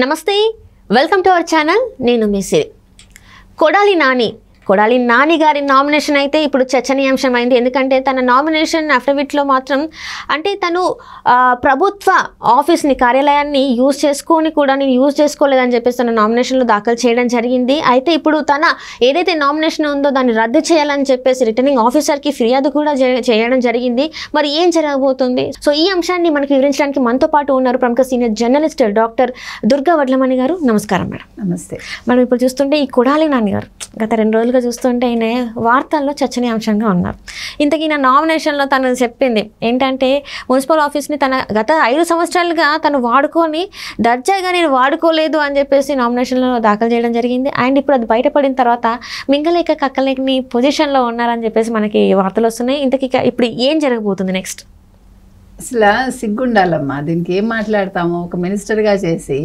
నమస్తే, welcome to our channel. నేను మీ సిరి. కొడాలి నాని గారి నామినేషన్ అయితే ఇప్పుడు చర్చనీయాంశం అయింది. ఎందుకంటే తన నామినేషన్ అఫిడవిట్లో మాత్రం అంటే తను ప్రభుత్వ ఆఫీస్ని, కార్యాలయాన్ని యూజ్ చేసుకొని కూడా నేను యూజ్ చేసుకోలేదని చెప్పేసి తన నామినేషన్లో దాఖలు చేయడం జరిగింది. అయితే ఇప్పుడు తన ఏదైతే నామినేషన్ ఉందో దాన్ని రద్దు చేయాలని చెప్పేసి రిటర్నింగ్ ఆఫీసర్కి ఫిర్యాదు కూడా చేయడం జరిగింది. మరి ఏం జరగబోతుంది? సో ఈ అంశాన్ని మనకు వివరించడానికి మనతో పాటు ఉన్నారు ప్రముఖ senior journalist doctor Durga Vadlamani గారు. నమస్కారం మేడం. నమస్తే మనం ఇప్పుడు చూస్తుంటే ఈ కొడాలి నాని గారు గత 2 రోజులుగా చూస్తుంటే ఆయన వార్తల్లో చర్చనీయాంశంగా ఉన్నారు. ఇంతకీ నా నామినేషన్లో తను చెప్పింది ఏంటంటే మున్సిపల్ ఆఫీస్ని తన గత 5 సంవత్సరాలుగా తను వాడుకొని దర్జాగా నేను వాడుకోలేదు అని చెప్పేసి నామినేషన్లో దాఖలు చేయడం జరిగింది. అండ్ ఇప్పుడు అది బయటపడిన తర్వాత మింగలేక కక్కలేని పొజిషన్లో ఉన్నారని చెప్పేసి మనకి వార్తలు వస్తున్నాయి. ఇంతకీ ఇప్పుడు ఏం జరగబోతుంది నెక్స్ట్? అసలు సిగ్గుండాలమ్మా, దీనికి ఏం మాట్లాడతాము? ఒక మినిస్టర్గా చేసి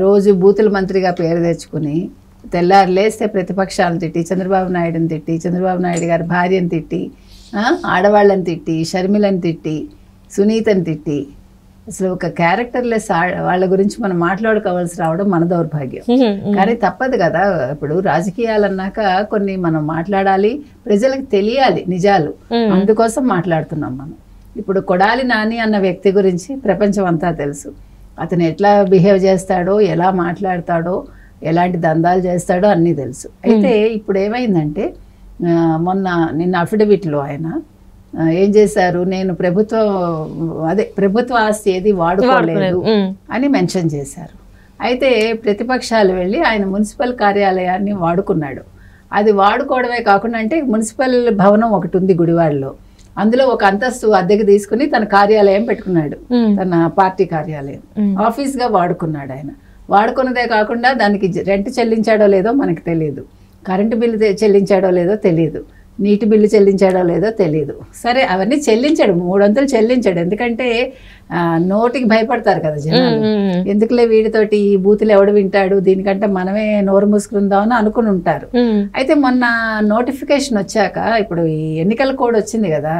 రోజు బూతుల మంత్రిగా పేరు తెచ్చుకుని తెల్లారు లేస్తే ప్రతిపక్షాలను తిట్టి, చంద్రబాబు నాయుడుని తిట్టి, చంద్రబాబు నాయుడు గారి భార్యను తిట్టి, ఆడవాళ్ళని తిట్టి, షర్మిలను తిట్టి, సునీతని తిట్టి, అసలు ఒక క్యారెక్టర్లెస్ వాళ్ళ గురించి మనం మాట్లాడుకోవాల్సి రావడం మన దౌర్భాగ్యం. కానీ తప్పదు కదా. ఇప్పుడు రాజకీయాలు అన్నాక కొన్ని మనం మాట్లాడాలి, ప్రజలకు తెలియాలి నిజాలు. అందుకోసం మాట్లాడుతున్నాం మనం. ఇప్పుడు కొడాలి నాని అన్న వ్యక్తి గురించి ప్రపంచం అంతా తెలుసు. అతను ఎట్లా బిహేవ్ చేస్తాడో, ఎలా మాట్లాడతాడో, ఎలాంటి దందాలు చేస్తాడో అన్నీ తెలుసు. అయితే ఇప్పుడు ఏమైందంటే నిన్న అఫిడవిట్లో ఆయన ఏం చేశారు, నేను ప్రభుత్వ ఆస్తి ఏది వాడుకోలేదు అని మెన్షన్ చేశారు. అయితే ప్రతిపక్షాలు వెళ్ళి ఆయన మున్సిపల్ కార్యాలయాన్ని వాడుకున్నాడు. అది వాడుకోవడమే కాకుండా, అంటే మున్సిపల్ భవనం ఒకటి ఉంది గుడివాడలో, అందులో ఒక అంతస్తు అద్దెకి తీసుకుని తన కార్యాలయం పెట్టుకున్నాడు, తన పార్టీ కార్యాలయం ఆఫీస్గా వాడుకున్నాడు. ఆయన వాడుకున్నదే కాకుండా దానికి రెంట్ చెల్లించాడో లేదో మనకు తెలియదు, కరెంటు బిల్లు చెల్లించాడో లేదో తెలియదు, నీటి బిల్లు చెల్లించాడో లేదో తెలియదు. సరే, అవన్నీ చెల్లించాడు, 3 వంతులు చెల్లించాడు. ఎందుకంటే నోటికి భయపడతారు కదా జనాలు, ఎందుకులే వీడితోటి ఈ బూతులు ఎవడు వింటాడు, దీనికంటే మనమే నోరు మూసుకుందామని అనుకుని ఉంటారు. అయితే మొన్న నోటిఫికేషన్ వచ్చాక, ఇప్పుడు ఈ ఎన్నికల కోడ్ వచ్చింది కదా,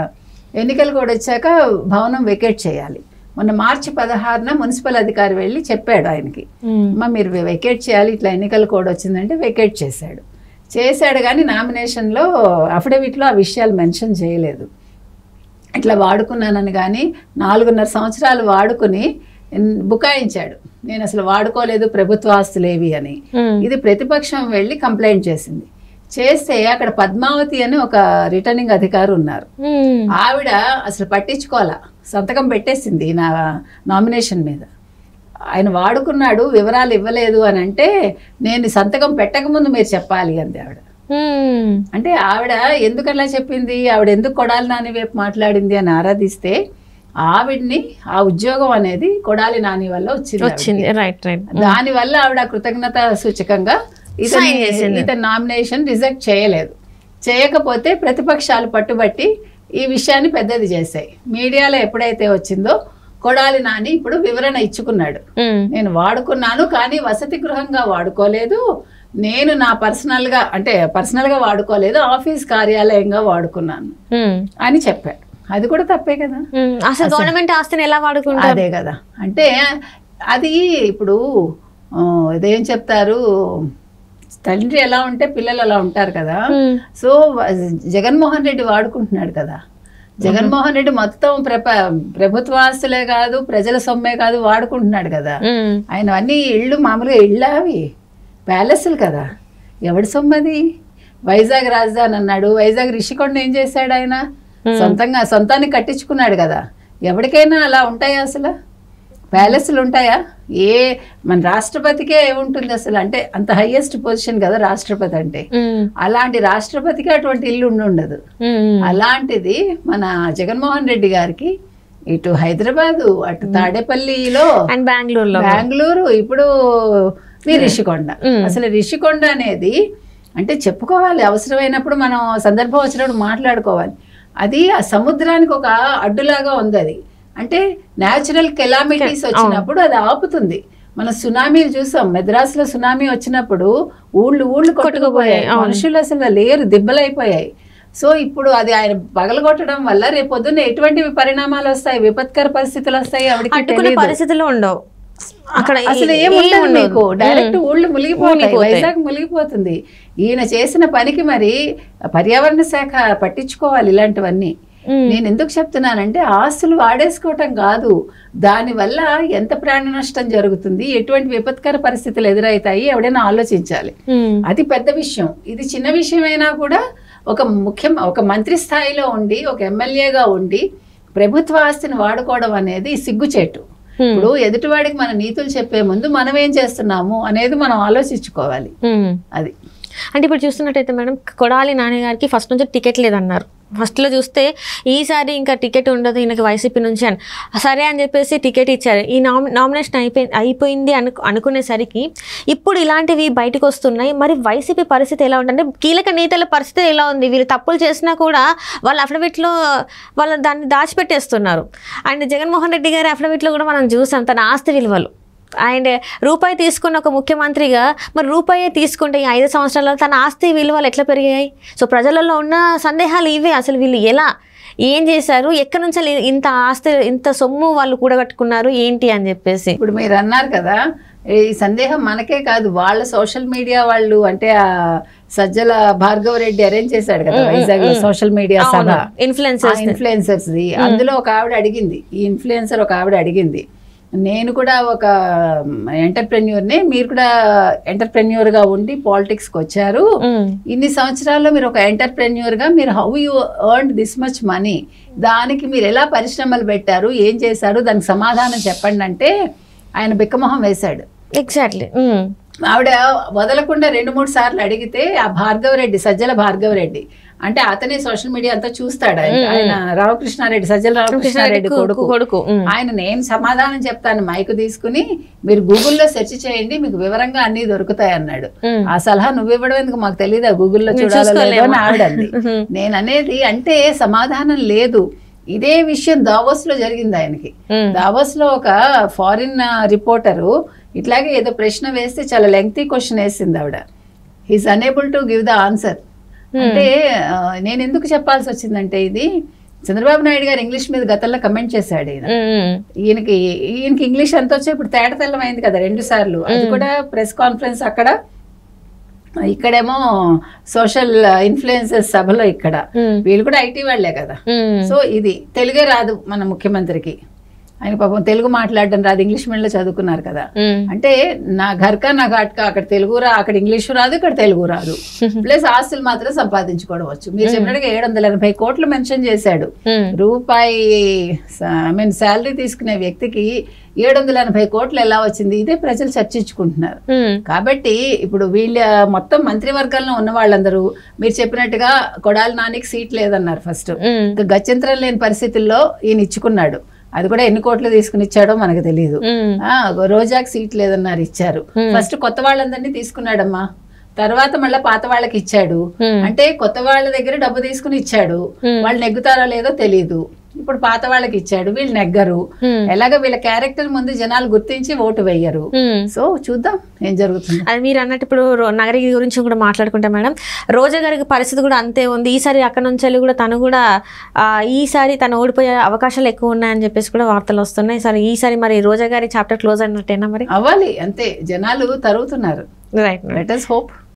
ఎన్నికల కోడ్ వచ్చాక భవనం వెకేట్ చేయాలి. మొన్న మార్చి 16న మున్సిపల్ అధికారి వెళ్ళి చెప్పాడు ఆయనకి, మీరు వెకేట్ చేయాలి, ఇట్లా ఎన్నికల కోడ్ వచ్చిందంటే వెకేట్ చేశాడు. కానీ నామినేషన్లో అఫిడవిట్లో ఆ విషయాలు మెన్షన్ చేయలేదు. ఇట్లా వాడుకున్నానని, కానీ 4.5 సంవత్సరాలు వాడుకుని బుకాయించాడు, నేను అసలు వాడుకోలేదు ప్రభుత్వ ఆస్తులేవి అని. ఇది ప్రతిపక్షం వెళ్ళి కంప్లైంట్ చేస్తే అక్కడ పద్మావతి అని ఒక రిటర్నింగ్ అధికారి ఉన్నారు. ఆవిడ అసలు పట్టించుకోవాలా, సంతకం పెట్టేసింది నా నామినేషన్ మీద. ఆయన వాడుకున్నాడు, వివరాలు ఇవ్వలేదు అని అంటే, నేను సంతకం పెట్టకముందు మీరు చెప్పాలి అంది ఆవిడ. అంటే ఆవిడ ఎందుకలా చెప్పింది, ఆవిడ ఎందుకు కొడాలి నాని వైపు మాట్లాడింది అని ఆరాధిస్తే, ఆవిడ్ని ఆ ఉద్యోగం అనేది కొడాలి నాని వల్ల వచ్చింది. దానివల్ల ఆవిడ కృతజ్ఞత సూచకంగా ఇతని నామినేషన్ రిజెక్ట్ చేయకపోతే ప్రతిపక్షాలు పట్టుబట్టి ఈ విషయాన్ని పెద్దది చేశాయి. మీడియాలో ఎప్పుడైతే వచ్చిందో కొడాలి నాని ఇప్పుడు వివరణ ఇచ్చుకున్నాడు, నేను వాడుకున్నాను కానీ వసతి గృహంగా వాడుకోలేదు, నేను నా పర్సనల్గా వాడుకోలేదు, ఆఫీస్ కార్యాలయంగా వాడుకున్నాను అని చెప్పాడు. అది కూడా తప్పే కదా. అసలు గవర్నమెంట్ ఆస్తిని ఎలా వాడుకుంటారు? అదే కదా. అంటే అది ఇప్పుడు ఇదేం చెప్తారు, తండ్రి ఎలా ఉంటే పిల్లలు అలా ఉంటారు కదా. సో జగన్మోహన్ రెడ్డి వాడుకుంటున్నాడు కదా. జగన్మోహన్ రెడ్డి మొత్తం ప్రభుత్వ ఆస్తులే కాదు, ప్రజల సొమ్మే కాదు, వాడుకుంటున్నాడు కదా. ఆయన అన్ని ఇళ్ళు మామూలుగా ఇళ్ళ, అవి ప్యాలెస్లు కదా, ఎవడి సొమ్మది? వైజాగ్ రాజధాని అన్నాడు, వైజాగ్ రిషికొండ ఏం చేశాడు ఆయన? సొంతానికి కట్టించుకున్నాడు కదా. ఎవరికైనా అలా ఉంటాయా అసలు? ప్యాలెస్లు ఉంటాయా? మన రాష్ట్రపతికే ఏముంటుంది అసలు? అంటే అంత హైయెస్ట్ పొజిషన్ కదా రాష్ట్రపతి అంటే. అలాంటి రాష్ట్రపతికి అటువంటి ఇల్లు ఉండదు. అలాంటిది మన జగన్మోహన్ రెడ్డి గారికి ఇటు హైదరాబాదు, అటు తాడేపల్లిలో, బెంగళూరు, ఇప్పుడు రిషికొండ. అసలు రిషికొండ అనేది అంటే చెప్పుకోవాలి, అవసరమైనప్పుడు మనం సందర్భం వచ్చినప్పుడు మాట్లాడుకోవాలి. అది ఆ సముద్రానికి ఒక అడ్డులాగా ఉంది. అది అంటే న్యాచురల్ కెలామిటీస్ వచ్చినప్పుడు అది ఆపుతుంది. మన సునామీలు చూసాం, మెద్రాసులో సునామీ వచ్చినప్పుడు ఊళ్ళు కొట్టుకుపోయాయి, మనుషులు అసలు లేరు, దిబ్బలైపోయాయి. సో ఇప్పుడు అది ఆయన పగలగొట్టడం వల్ల రేపు పొద్దున్న ఎటువంటి పరిణామాలు వస్తాయి, విపత్కర పరిస్థితులు వస్తాయి, ఆవిడకి పరిస్థితులు ఉండవు. అక్కడ అసలు ఏముండదు మీకు, డైరెక్ట్ ఊళ్ళు మునిగిపోతాయి, వైజాగ్ మునిగిపోతుంది. ఈయన చేసిన పనికి మరి పర్యావరణ శాఖ పట్టించుకోవాలి ఇలాంటివన్నీ. నేను ఎందుకు చెప్తున్నానంటే ఆస్తులు వాడేసుకోవటం కాదు, దానివల్ల ఎంత ప్రాణ నష్టం జరుగుతుంది, ఎటువంటి విపత్కర పరిస్థితులు ఎదురవుతాయి ఎవడైనా ఆలోచించాలి. అది పెద్ద విషయం. ఇది చిన్న విషయమైనా కూడా ఒక మంత్రి స్థాయిలో ఉండి ఒక ఎమ్మెల్యేగా ఉండి ప్రభుత్వ ఆస్తిని వాడుకోవడం అనేది సిగ్గుచేటు. ఇప్పుడు ఎదుటివాడికి మన నీతులు చెప్పే ముందు మనం ఏం చేస్తున్నాము అనేది మనం ఆలోచించుకోవాలి. అది అంటే ఇప్పుడు చూస్తున్నట్టయితే మేడం, కొడాలి నాని గారికి ఫస్ట్ నుంచి టికెట్ లేదన్నారు. ఫస్ట్లో చూస్తే ఈసారి ఇంకా టికెట్ ఉండదు ఈయనకి వైసీపీ నుంచి అని, సరే అని చెప్పేసి టికెట్ ఇచ్చారు. ఈ నామినేషన్ అయిపోయింది అనుకునేసరికి ఇప్పుడు ఇలాంటివి బయటకు వస్తున్నాయి. మరి వైసీపీ పరిస్థితి ఎలా ఉంటుంది, కీలక నేతల పరిస్థితి ఎలా ఉంది? వీళ్ళు తప్పులు చేసినా కూడా వాళ్ళ అఫిడవిట్లో వాళ్ళు దాన్ని దాచిపెట్టేస్తున్నారు. అండ్ జగన్మోహన్ రెడ్డి గారి అఫిడవిట్లో కూడా మనం చూసాం తన ఆస్తి విలువలు. అండ్ రూపాయి తీసుకున్న ఒక ముఖ్యమంత్రిగా మరి రూపాయి తీసుకుంటే ఈ 5 సంవత్సరాల్లో తన ఆస్తి విలువలు ఎట్లా పెరిగాయి? సో ప్రజలలో ఉన్న సందేహాలు ఇవే. అసలు వీళ్ళు ఎలా ఏం చేశారు, ఎక్కడి నుంచి ఇంత ఆస్తి ఇంత సొమ్ము వాళ్ళు కూడగట్టుకున్నారు ఏంటి అని చెప్పేసి. ఇప్పుడు మీరు అన్నారు కదా, ఈ సందేహం మనకే కాదు, వాళ్ళ సోషల్ మీడియా వాళ్ళు, అంటే ఆ సజ్జల భార్గవ రెడ్డి అరేంజ్ చేశాడు కదా వైజాగ్ లో social media Sabha, influencers the. అందులో ఒక ఆవిడ అడిగింది, ఈ ఇన్ఫ్లుయెన్సర్ ఒక ఆవిడ అడిగింది, నేను కూడా ఒక ఎంటర్ప్రెన్యూర్ని, మీరు కూడా ఎంటర్ప్రెన్యూర్గా ఉండి పాలిటిక్స్కి వచ్చారు, ఇన్ని సంవత్సరాల్లో మీరు ఒక ఎంటర్ప్రెన్యూర్గా మీరు how you earn this much money, దానికి మీరు ఎలా పరిశ్రమలు పెట్టారు, ఏం చేశారు, దానికి సమాధానం చెప్పండి అంటే ఆయన బిక్కమొహం వేశాడు. ఎగ్జాక్ట్లీ. ఆవిడ వదలకుండా 2-3 సార్లు అడిగితే ఆ భార్గవరెడ్డి, సజ్జల భార్గవరెడ్డి, అంటే అతనే సోషల్ మీడియా అంతా చూస్తాడు, ఆయన రామకృష్ణారెడ్డి, సజ్జల రామకృష్ణారెడ్డి కొడుకు. ఆయన నేను సమాధానం చెప్తాను మైకు తీసుకుని, మీరు గూగుల్లో సెర్చ్ చేయండి మీకు వివరంగా అన్ని దొరుకుతాయి అన్నాడు. ఆ సలహా నువ్వు ఇవ్వడం ఎందుకు, మాకు తెలీదా గూగుల్లో చూడాలో లేదో అని ఆవిడంది. నేను అనేది అంటే సమాధానం లేదు. ఇదే విషయం దావోస్ లో జరిగింది ఆయనకి. దావోస్ లో ఒక ఫారిన్ రిపోర్టరు ఇట్లాగే ఏదో ప్రశ్న వేస్తే చాలా లెంగ్తీ క్వశ్చన్ వేసింది ఆవిడ. He's unable to give the answer. అంటే నేను ఎందుకు చెప్పాల్సి వచ్చిందంటే, ఇది చంద్రబాబు నాయుడు గారు ఇంగ్లీష్ మీద గతంలో కమెంట్ చేశాడు. ఈయనకి ఇంగ్లీష్ ఎంత వచ్చా ఇప్పుడు తేటతెల్లం అయింది కదా 2 సార్లు. అది కూడా ప్రెస్ కాన్ఫరెన్స్ అక్కడ, ఇక్కడేమో సోషల్ ఇన్ఫ్లుయెన్సర్స్ సభలో, ఇక్కడ వీళ్ళు కూడా ఐటీ వాళ్లే కదా. సో ఇది తెలుగే రాదు మన ముఖ్యమంత్రికి, ఆయన పాపం తెలుగు మాట్లాడడం రాదు, ఇంగ్లీష్ మీడియంలో చదువుకున్నారు కదా. అంటే నా ఘర్కా నా ఘాట్కా, అక్కడ తెలుగు అక్కడ ఇంగ్లీషు రాదు, ఇక్కడ తెలుగు రాదు, ప్లస్ ఆస్తులు మాత్రం సంపాదించుకోవడం వచ్చు. మీరు చెప్పినట్టుగా 780 కోట్లు మెన్షన్ చేశాడు. రూపాయి శాలరీ తీసుకునే వ్యక్తికి 780 కోట్లు ఎలా వచ్చింది, ఇదే ప్రజలు చర్చించుకుంటున్నారు. కాబట్టి ఇప్పుడు వీళ్ళ మొత్తం మంత్రివర్గంలో ఉన్న వాళ్ళందరూ మీరు చెప్పినట్టుగా కొడాలి నానికి సీట్ లేదన్నారు ఫస్ట్. గత్యంతరం లేని పరిస్థితుల్లో ఈయన ఇచ్చుకున్నాడు. అది కూడా ఎన్ని కోట్లు తీసుకుని ఇచ్చాడో మనకు తెలియదు. రోజాకి సీట్ లేదన్నారు, ఇచ్చారు. ఫస్ట్ కొత్త వాళ్ళందరినీ తీసుకున్నాడమ్మా, తర్వాత మళ్ళీ పాత వాళ్ళకి ఇచ్చాడు. అంటే కొత్త వాళ్ళ దగ్గర డబ్బు తీసుకుని ఇచ్చాడు, వాళ్ళు నెగ్గుతారో లేదో తెలియదు. ఇప్పుడు పాత వాళ్ళకి ఇచ్చాడు, వీళ్ళు నెగ్గరు. ఎలాగ వీళ్ళ క్యారెక్టర్ ముందు జనాలు గుర్తించి ఓటు వేయరు. సో చూద్దాం ఏం జరుగుతుంది. అది మీరు అన్నట్టు ఇప్పుడు నగరి గురించి కూడా మాట్లాడుకుంటాం మేడం. రోజా గారికి పరిస్థితి కూడా అంతే ఉంది. ఈసారి అక్కడ నుంచి కూడా తను కూడా ఈసారి తను ఓడిపోయే అవకాశాలు ఎక్కువ ఉన్నాయని చెప్పేసి కూడా వార్తలు వస్తున్నాయి. సరే ఈసారి మరి రోజా గారి చాప్టర్ క్లోజ్ అయినట్టేనా? మరి అవ్వాలి అంతే, జనాలు తరుగుతున్నారు. Right, let us hope.